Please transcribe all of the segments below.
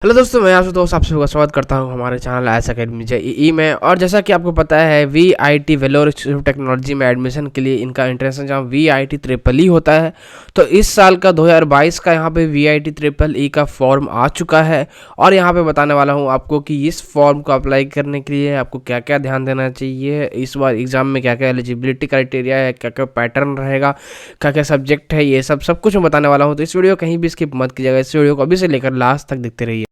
Hello दोस्तों, मैं आपसे दोस्त आप सभी का स्वागत करता हूं हमारे चैनल एस अकेडमी जेईई में। और जैसा कि आपको पता है VIT Vellore institute of technology में एडमिशन के लिए इनका entrance exam VIT triple E होता है। तो इस साल का 2022 का यहाँ पे वीआईटी ट्रिपल ई का फॉर्म आ चुका है और यहाँ पे बताने वाला हूँ आपको कि इस फॉर्म को अप्लाई करने के लिए आपको क्या क्या ध्यान देना चाहिए, इस बार एग्जाम में क्या क्या एलिजिबिलिटी क्राइटेरिया है, क्या क्या पैटर्न रहेगा, क्या क्या सब्जेक्ट है, ये सब कुछ मैं बताने वाला हूँ। तो इस वीडियो कहीं भी स्किप मत कीजिएगा, इस वीडियो को अभी से लेकर लास्ट तक देखते रहिए।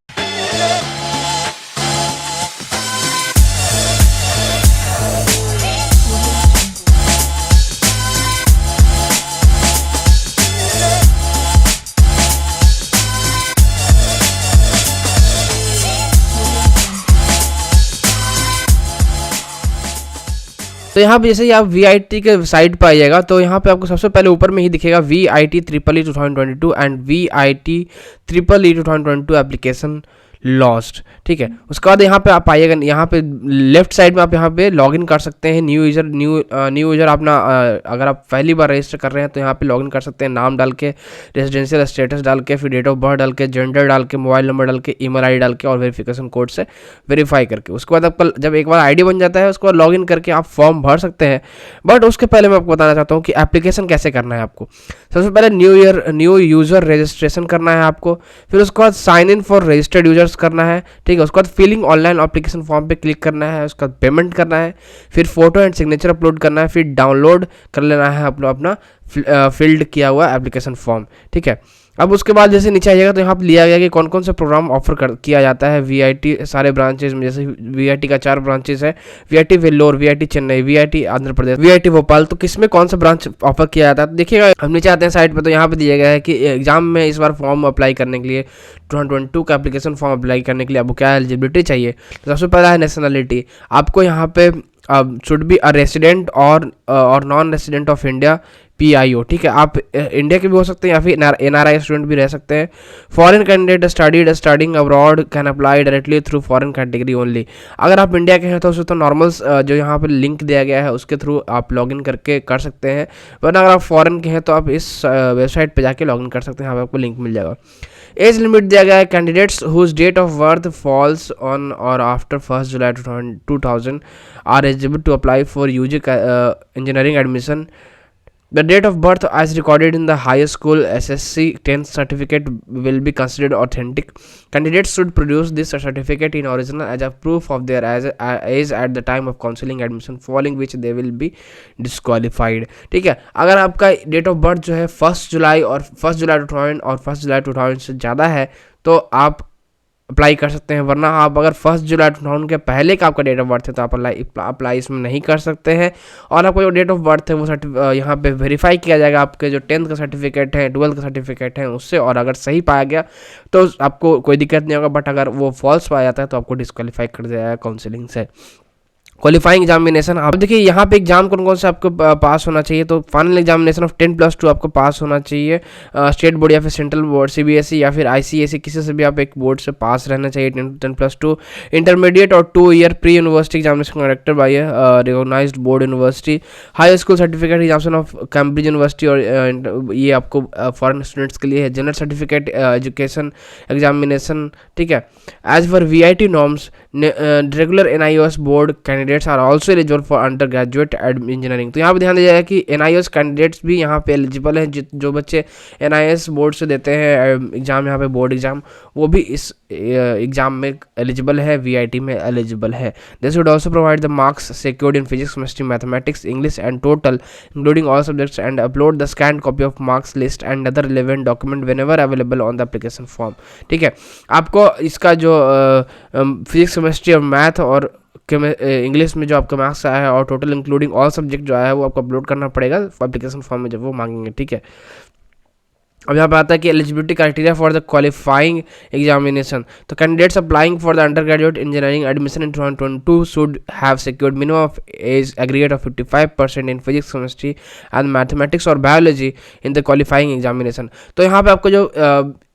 तो यहाँ पे जैसे ही आप वीआईटी के साइट पर आइएगा तो यहाँ पे आपको सबसे पहले ऊपर में ही दिखेगा VIT triple E 2022 and VIT triple E 2022 application lost. ठीक है, उसके बाद यहाँ पे आप आइएगा, यहाँ पे लेफ्ट साइड में आप यहाँ पे लॉगिन कर सकते हैं। न्यू यूज़र अपना अगर आप पहली बार रजिस्टर कर रहे हैं तो यहाँ पे लॉगिन कर सकते हैं, नाम डाल के, रेजिडेंशियल स्टेटस डाल के, फिर डेट ऑफ बर्थ डाल के, जेंडर डाल के, मोबाइल नंबर डाल के, ईमेल आईडी डाल के और वेरिफिकेशन कोड से वेरीफाई करके उसके बाद आपका जब एक बार आईडी बन जाता है उसके बाद लॉगिन करके आप फॉर्म भर सकते हैं। बट उसके पहले मैं आपको बताना चाहता हूँ कि एप्लीकेशन कैसे करना है। आपको सबसे पहले न्यू यूज़र रजिस्ट्रेशन करना है आपको, फिर उसके बाद sign in for registered users करना है। ठीक है, उसके बाद फिलिंग ऑनलाइन एप्लीकेशन फॉर्म पे क्लिक करना है, उसके बाद पेमेंट करना है, फिर फोटो एंड सिग्नेचर अपलोड करना है, फिर डाउनलोड कर लेना है अपना फिल्ड किया हुआ एप्लीकेशन फॉर्म। ठीक है, अब उसके बाद जैसे नीचे आइएगा तो यहाँ पर लिया गया कि कौन कौन सा प्रोग्राम ऑफर किया जाता है वीआईटी सारे ब्रांचेज में। जैसे वीआईटी का 4 ब्रांचेज है, VIT Vellore, VIT Chennai, VIT Andhra Pradesh, VIT Bhopal. तो किसमें कौन सा ब्रांच ऑफर किया जाता है तो देखिएगा, हम नीचे आते हैं साइड पर तो यहाँ पे दिया गया है कि एग्जाम में इस बार फॉर्म अप्लाई करने के लिए 2022 का एप्लीकेशन फॉर्म अप्लाई करने के लिए आपको क्या एलिजिबिलिटी चाहिए। तो सबसे पहला है नेशनलिटी। आपको यहाँ पे शुड बी अ रेसिडेंट और non resident of India PIO। ठीक है, आप इंडिया के भी हो सकते हैं या फिर NRI स्टूडेंट भी रह सकते हैं। Foreign candidate studying abroad can apply directly through foreign category only. अगर आप इंडिया के हैं तो उसे तो नॉर्मल जो यहाँ पे लिंक दिया गया है उसके थ्रू आप लॉगिन करके कर सकते हैं, वरना अगर आप फॉरेन के हैं तो आप इस वेबसाइट पर जाके लॉगिन कर सकते हैं, यहाँ पर आपको लिंक मिल जाएगा। एज लिमिट दिया गया है, candidates whose date of birth falls on or after 1 July 2000 are eligible to apply for UG engineering admission. The date of birth as recorded in the highest school SSC 10th certificate will be considered authentic. Candidates should produce this certificate in original as a proof of their age at the time of counseling admission, following which they will be disqualified. ठीक है, अगर आपका date of birth जो है 1 July 2000 और 1 July 2000 से ज़्यादा है तो आप अप्लाई कर सकते हैं, वरना आप अगर 1 जुलाई 2000 के पहले का आपका डेट ऑफ बर्थ है तो आप अप्लाई इसमें नहीं कर सकते हैं। और आपका जो डेट ऑफ बर्थ है वो यहाँ पे वेरीफाई किया जाएगा आपके जो 10th का सर्टिफिकेट है, 12th का सर्टिफिकेट है उससे, और अगर सही पाया गया तो आपको कोई दिक्कत नहीं होगा, बट अगर वो फॉल्स पाया जाता है तो आपको डिस्क्वालीफाई कर दिया जाएगा काउंसिलिंग से। क्वालिफाइंग एग्जामिनेशन, आप देखिए यहाँ पे एग्जाम कौन कौन से आपको पास होना चाहिए। तो फाइनल एग्जामिनेशन ऑफ 10+2 आपको पास होना चाहिए, स्टेट बोर्ड या फिर सेंट्रल बोर्ड CBSE या फिर ICSE किसी से भी आप एक बोर्ड से पास रहना चाहिए 10+2। इंटरमीडिएट और 2 year pre university examination conducted by recognised board university. High school certificate examination of Cambridge university, और ये आपको फॉरेन स्टूडेंट्स के लिए है। General certificate education examination. ठीक है, एज पर VIT norms regular NIOS board candidates are also eligible for undergraduate engineering. तो यहाँ पे ध्यान दिया जाएगा कि NIOS कैंडिडेट्स भी यहाँ पे एलिजिबल हैं। जो बच्चे NIOS बोर्ड से देते हैं एग्जाम, यहाँ पे बोर्ड एग्जाम, वो भी इस एग्जाम में एलिजिबल है, VIT में एलिजिबल है। This would also provide the marks secured in physics, chemistry, mathematics, English and total including all subjects, and upload the scan copy of marks list and other relevant document whenever available on the application form. ठीक है, आपको इसका जो physics, chemistry और math और English में जो आपका मार्क्स आया है और टोटल इंक्लूडिंग ऑल सब्जेक्ट जो आया है वो आपको अपलोड करना पड़ेगा एप्लीकेशन फॉर्म में जब वो मांगेंगे। ठीक है, अब यहाँ पे आता है कि eligibility criteria for the qualifying examination. तो candidates applying for the undergraduate engineering admission in 2022 should have secured minimum of as aggregate of 55% in physics, chemistry and mathematics or biology in the qualifying examination. तो यहाँ पे आपको जो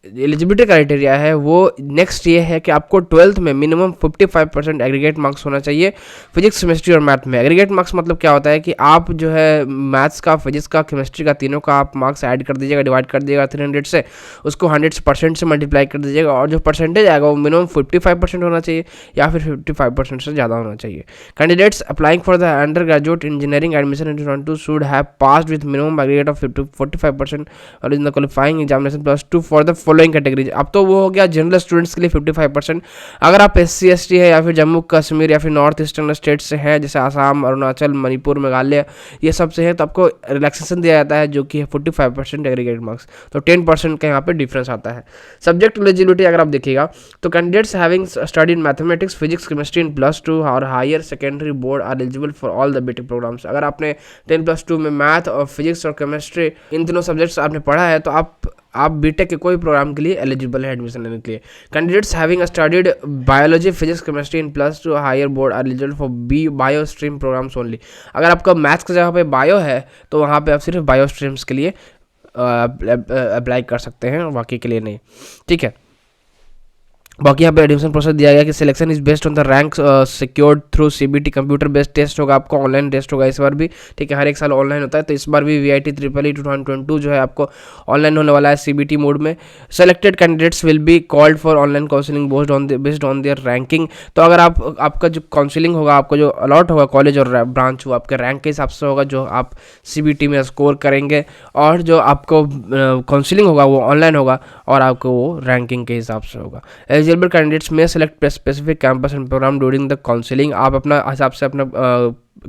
eligibility criteria है वो next ये है कि आपको 12th में मिनिमम 55% एग्रीगेट मार्क्स होना चाहिए फिजिक्स, केमिस्ट्री और मैथ में। एग्रीगेट मार्क्स मतलब क्या होता है कि आप जो है मैथ्स का, फिजिक्स का, केमिस्ट्री का, तीनों का आप मार्क्स ऐड कर दीजिएगा, डिवाइड कर दीजिएगा 300 से, उसको 100% से मल्टीप्लाई कर दीजिएगा और जो परसेंटेज आएगा वो मिनिमम 55% होना चाहिए या फिर 55% से ज़्यादा होना चाहिए। Candidates applying for the undergraduate engineering admission in 2022 should have passed with minimum aggregate of 45% और इन the qualifying examination +2 for the following categories. अब तो वो हो गया जनरल स्टूडेंट्स के लिए 55%। अगर आप SC ST है या फिर जम्मू कश्मीर या फिर नॉर्थ ईस्टर्न स्टेट से हैं जैसे आसाम, अरुणाचल, मणिपुर, मेघालय, ये सब से है तो आपको रिलैक्सेशन दिया जाता है जो कि है 45% एग्रीगेट मार्क्स, तो 10% का यहाँ पे डिफरेंस आता है। सब्जेक्ट एलिजिबिलिटी अगर आप देखिएगा तो candidates having studied mathematics, physics, chemistry in +2 और higher secondary board are eligible for all the BTech programmes. अगर आपने 10+2 में मैथ और फिजिक्स और केमिस्ट्री इन तीनों सब्जेक्ट्स आपने पढ़ा है तो आप बीटेक के कोई प्रोग्राम के लिए एलिजिबल है एडमिशन लेने के लिए। Candidates having studied biology, physics, chemistry in +2 higher board are eligible for bio stream programmes only. अगर आपका मैथ्स की जगह पे बायो है तो वहाँ पे आप सिर्फ बायो स्ट्रीम्स के लिए अप्लाई कर सकते हैं, बाकी के लिए नहीं, ठीक है। बाकी यहाँ पे एडमिशन प्रोसेस दिया गया कि selection is based on the rank secured through CBT, computer based test होगा, आपको ऑनलाइन टेस्ट होगा इस बार भी, ठीक है। हर एक साल ऑनलाइन होता है तो इस बार भी VIT EEE 2022 जो है आपको ऑनलाइन होने वाला है CBT मोड में। Selected candidates will be called for online counselling based on their ranking. तो अगर आपका जो काउंसलिंग होगा, आपको जो अलॉट होगा कॉलेज और ब्रांच, वो आपके रैंक के हिसाब से होगा जो आप CBT में स्कोर करेंगे, और जो आपको काउंसलिंग होगा वो ऑनलाइन होगा और आपको वो रैंकिंग के हिसाब से होगा। एलिजिबल कैंडिडेट्स में select specific campus and programme during the counselling. आप अपना हिसाब से अपना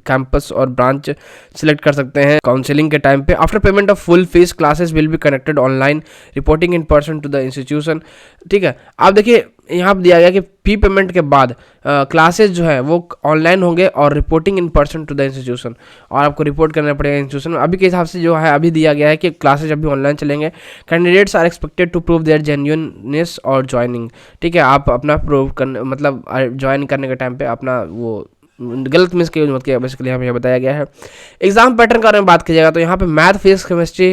कैंपस और ब्रांच सिलेक्ट कर सकते हैं काउंसलिंग के टाइम पे। After payment of full fees classes will be connected online, reporting in person to the institution, ठीक है। आप देखिए यहाँ पर दिया गया कि फी पेमेंट के बाद क्लासेस जो है वो ऑनलाइन होंगे और reporting in person to the institution, और आपको रिपोर्ट करना पड़ेगा इंस्टीट्यूशन में। अभी के हिसाब से जो है अभी दिया गया है कि क्लासेस अभी ऑनलाइन चलेंगे। Candidates are expected to prove their genuineness और ज्वाइनिंग, ठीक है। आप अपना प्रूव करने मतलब ज्वाइन करने के टाइम पे अपना वो गलत मिस की यूज मत किया, बेसिकली हमें यह बताया गया है। एग्जाम पैटर्न के बारे में बात कीजिएगा तो यहाँ पे मैथ, फिजिक्स, केमिस्ट्री,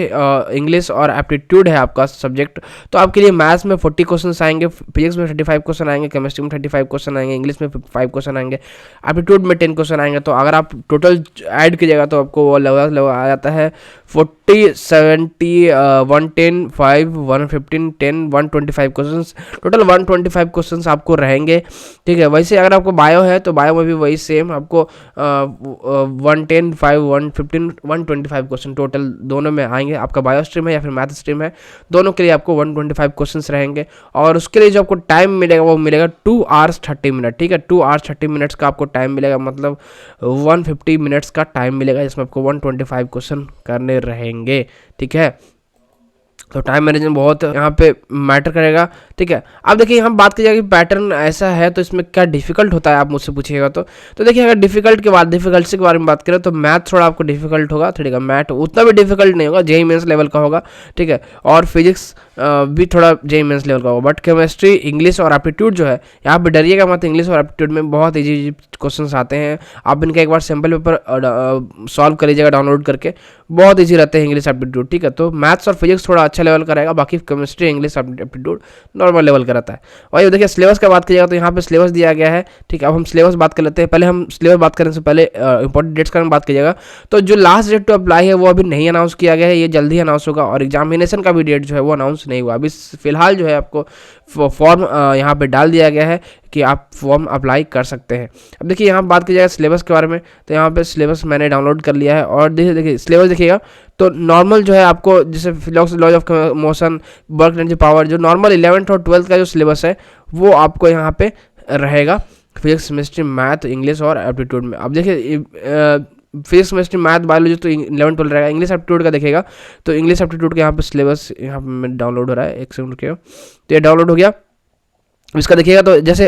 इंग्लिश और एप्टीट्यूड है आपका सब्जेक्ट। तो आपके लिए मैथ्स में 40 क्वेश्चन आएंगे, फिजिक्स में 35 क्वेश्चन आएंगे, केमिस्ट्री में 35 क्वेश्चन आएंगे, इंग्लिश में 5 क्वेश्चन आएंगे, एप्टीट्यूड में 10 क्वेश्चन आएंगे। तो अगर आप टोटल ऐड कीजिएगा तो आपको वो लगभग आ जाता है 40, 70, 110, 5, 115, 10, 125 क्वेश्चन, टोटल 125 क्वेश्चन आपको रहेंगे, ठीक है। वैसे अगर आपको बायो है तो बायो में भी वही सेम आपको 110, 5, 115, 125 क्वेश्चन टोटल दोनों में आएंगे। आपका बायो स्ट्रीम है या फिर मैथ स्ट्रीम है, दोनों के लिए आपको 125 क्वेश्चन रहेंगे। और उसके लिए जो आपको टाइम मिलेगा वो मिलेगा 2 hours 30 minutes, ठीक है। 2 hours 30 minutes का आपको टाइम मिलेगा, मतलब 150 मिनट्स का टाइम मिलेगा जिसमें आपको 125 क्वेश्चन करने रहेंगे, ठीक है। तो टाइम मैनेजमेंट बहुत यहाँ पे मैटर करेगा, ठीक है। अब देखिए हम बात कीजिएगा कि पैटर्न ऐसा है तो इसमें क्या डिफिकल्ट होता है, आप मुझसे पूछिएगा तो देखिए अगर डिफिकल्ट के बाद डिफिकल्टी के बारे में बात करें तो मैथ थोड़ा आपको डिफिकल्ट होगा, ठीक है। मैथ उतना भी डिफिकल्ट नहीं होगा, JEE मेंस लेवल का होगा, ठीक है। और फिजिक्स भी थोड़ा JEE मेंस लेवल का होगा। बट केमिस्ट्री, इंग्लिश और एप्टीट्यूड जो है यहाँ पे डरिएगा मत, इंग्लिश और एप्टीट्यूड में बहुत ईजी क्वेश्चन आते हैं। आप इनका एक बार सैम्पल पेपर सॉल्व कर लीजिएगा डाउनलोड करके, बहुत ईजी रहते हैं इंग्लिश एप्टीट्यूड, ठीक है। तो मैथ्स और फिजिक्स थोड़ा अच्छा लेवल का रहेगा, बाकी chemistry, English, aptitude normal level का रहता है। वही देखिए सिलेबस का बात कीजिएगा तो यहाँ पे सिलेबस दिया गया है, ठीक है। अब हम सिलेबस बात कर लेते हैं। पहले हम सिलेबस बात करने से पहले इंपॉर्टेंट डेट्स का बात कीजिएगा तो जो लास्ट डेट टू अप्लाई है वो अभी नहीं अनाउंस किया गया है, ये जल्दी अनाउंस होगा। और एग्जामिनेशन का भी डेट जो है वो अनाउंस नहीं हुआ अभी फिलहाल। जो है आपको फॉर्म यहाँ पे डाल दिया गया है कि आप फॉर्म अप्लाई कर सकते हैं। अब देखिए यहाँ बात की जाए सिलेबस के बारे में तो यहाँ पे सिलेबस मैंने डाउनलोड कर लिया है और देखिए सिलेबस देखिएगा तो नॉर्मल जो है आपको जैसे physics, laws of motion, work energy power, जो नॉर्मल 11th और 12th का जो सिलेबस है वो आपको यहाँ पे रहेगा फिजिक्स, केमिस्ट्री, मैथ, इंग्लिश और एप्टीट्यूड में। अब देखिए फिजिक्स, केमिस्ट्री, मैथ, बायोलॉजी तो 11, 12 रहेगा। इंग्लिश एप्टीट्यूड का देखिएगा तो इंग्लिश एप्टीट्यूड का यहाँ पे सिलेबस यहाँ पे डाउनलोड हो रहा है, एक सेकंड रुकिएगा। तो ये डाउनलोड हो गया। इसका देखिएगा तो जैसे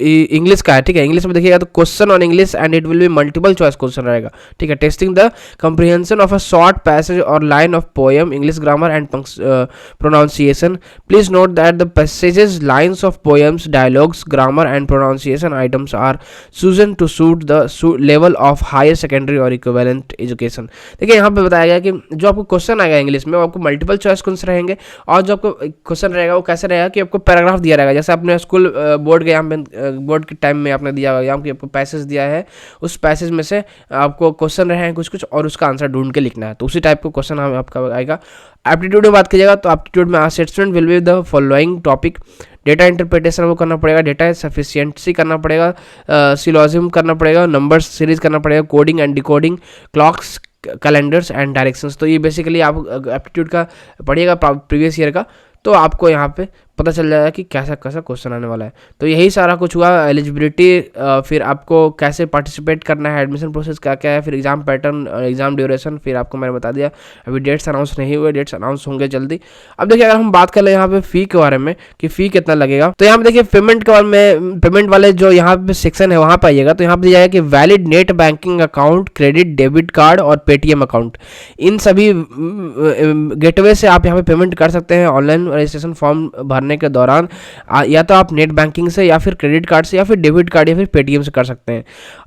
इंग्लिश का है, ठीक है। इंग्लिश में देखिएगा तो question on English and it will be multiple choice question रहेगा, ठीक है। Testing the comprehension of a short passage or line of poem, English grammar and pronunciation. Please note that the passages, lines of poems, dialogues, grammar and pronunciation items are chosen to suit the level of higher secondary or equivalent education. देखिए यहाँ पे बताया गया कि जो आपको question आएगा English में वो आपको मल्टीपल चॉइस क्वेश्चन रहेंगे, और जो आपको क्वेश्चन रहेगा वो कैसे रहेगा कि आपको पैराग्राफ दिया रहेगा, जैसे आपने स्कूल बोर्ड के यहाँ पे बोर्ड के टाइम में आपने दिया हुआ, यहाँ पे आपको पैसेज दिया है, उस पैसेज में से आपको क्वेश्चन रहे हैं कुछ कुछ और उसका आंसर ढूंढ के लिखना है, तो उसी टाइप का क्वेश्चन आपका आएगा। एप्टीट्यूड में बात कीजिएगा तो एप्टीट्यूड में statement will be the following topic. Data interpretation वो करना पड़ेगा, डेटा सफिशिएंसी करना पड़ेगा, सिलोजिज्म करना पड़ेगा, नंबर्स सीरीज करना पड़ेगा, coding and decoding, clocks, calendars and directions. तो ये बेसिकली आप एप्टीट्यूड का पढ़िएगा प्रीवियस ईयर का, तो आपको यहाँ पे पता चल जाएगा कि कैसा कैसा क्वेश्चन आने वाला है। तो यही सारा कुछ हुआ। एलिजिबिलिटी, फिर आपको कैसे पार्टिसिपेट करना है, एडमिशन प्रोसेस क्या क्या है, फिर एग्जाम पैटर्न, एग्जाम ड्यूरेशन, फिर आपको मैंने बता दिया। अभी डेट्स अनाउंस नहीं हुए, डेट्स अनाउंस होंगे जल्दी। अब देखिए अगर हम बात कर ले यहाँ पे फ़ी के बारे में कि फ़ी कितना लगेगा, तो यहाँ पे देखिए पेमेंट के बारे में, पेमेंट वाले जो यहाँ पे सेक्शन है वहाँ पे आइएगा तो यहाँ पे दिया जाएगा कि valid net banking account, credit debit card और पेटीएम अकाउंट, इन सभी गेटवे से आप यहाँ पे पेमेंट कर सकते हैं ऑनलाइन रजिस्ट्रेशन फॉर्म भरने के दौरान। या तो आप नेट बैंकिंग से या फिर क्रेडिट कार्ड से या फिर डेबिट कार्ड या फिर पेटीएम से कर सकते हैं,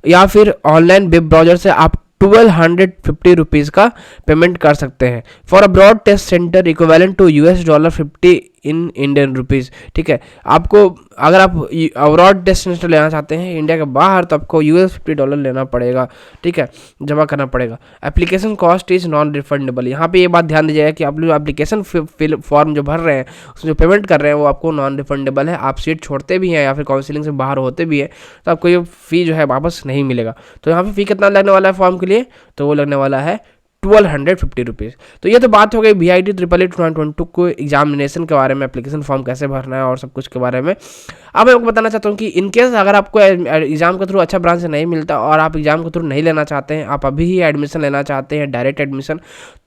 या फिर ऑनलाइन वेब ब्राउजर से आप 1250 रुपीज़ का पेमेंट कर सकते हैं। For abroad test centre equivalent to $50 in Indian rupees, ठीक है। आपको अगर आप अब्रॉड टेस्ट सेंटर लेना चाहते हैं इंडिया के बाहर तो आपको $50 लेना पड़ेगा, ठीक है, जमा करना पड़ेगा। Application cost is non refundable. यहाँ पे ये बात ध्यान दीजिएगा कि आप लोग एप्लीकेशन फॉर्म जो भर रहे हैं उसमें जो पेमेंट कर रहे हैं वो आपको नॉन रिफंडेबल है। आप सीट छोड़ते भी हैं या फिर काउंसिलिंग से बाहर होते भी हैं तो आपको ये फ़ी जो है वापस नहीं मिलेगा। तो यहाँ पर फ़ी कितना लगने वाला है फॉर्म के लिए, तो वो लगने वाला है 1250 रुपीज़। तो ये तो बात हो गई VIT EEE 2022 को एग्जामिनेशन के बारे में, एप्लीकेशन फॉर्म कैसे भरना है और सब कुछ के बारे में। अब मैं आपको बताना चाहता हूँ कि इनकेस अगर आपको एग्जाम के थ्रू अच्छा ब्रांच नहीं मिलता और आप एग्जाम के थ्रू नहीं लेना चाहते हैं, आप अभी ही एडमिशन लेना चाहते हैं डायरेक्ट एडमिशन,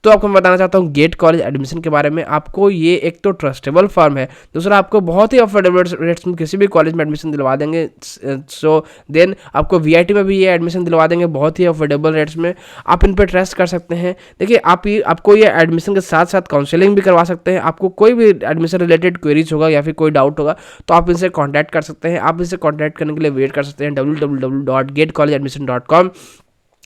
तो आपको मैं बताना चाहता हूँ गेट कॉलेज एडमिशन के बारे में। आपको ये एक तो ट्रस्टेबल फर्म है, दूसरा आपको बहुत ही अफोर्डेबल रेट्स में किसी भी कॉलेज में एडमिशन दिलवा देंगे। सो देन आपको VIT में भी ये एडमिशन दिलवा देंगे बहुत ही अफोर्डेबल रेट्स में, आप इन पर ट्रस्ट कर सकते हैं। देखिए आपको ये एडमिशन के साथ साथ काउंसलिंग भी करवा सकते हैं। आपको कोई भी एडमिशन रिलेटेड क्वेरीज होगा या फिर कोई डाउट होगा तो आप इनसे कांटेक्ट कर सकते हैं। आप इनसे कांटेक्ट करने के लिए वेट कर सकते हैं www.gatecollegeadmission.com,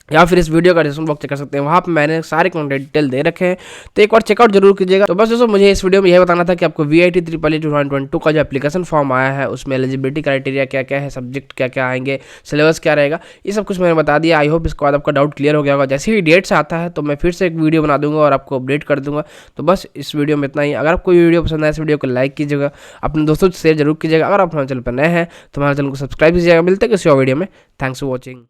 या फिर इस वीडियो का डिस्क्रिप्शन बॉक्स चेक कर सकते हैं, वहाँ पे मैंने सारे कॉन्टैक्ट डिटेल दे रखे हैं, तो एक बार चेकआउट जरूर कीजिएगा। तो बस दोस्तों मुझे इस वीडियो में यह बताना था कि आपको VIT EEE 2022 का जो एप्लीकेशन फॉर्म आया है उसमें एलिजिबिलिटी क्राइटेरिया क्या क्या है, सब्जेक्ट क्या क्या आएंगे, सिलेबस क्या रहेगा, ये सब कुछ मैंने बता दिया। आई होप इसके बाद आपका डाउट क्लियर हो गया होगा। जैसे ही डेट्स आता है तो मैं फिर से एक वीडियो बना दूंगा और आपको अपडेट कर दूंगा। तो बस इस वीडियो में इतना ही। अगर आपको वीडियो पसंद आए इस वीडियो को लाइक कीजिएगा, अपने दोस्तों से शेयर जरूर कीजिएगा। अगर आप हमारे चैनल पर नए हैं तो हमारे चैनल को सब्सक्राइब कीजिएगा। मिलते हैं किसी और वीडियो में। Thanks for watching.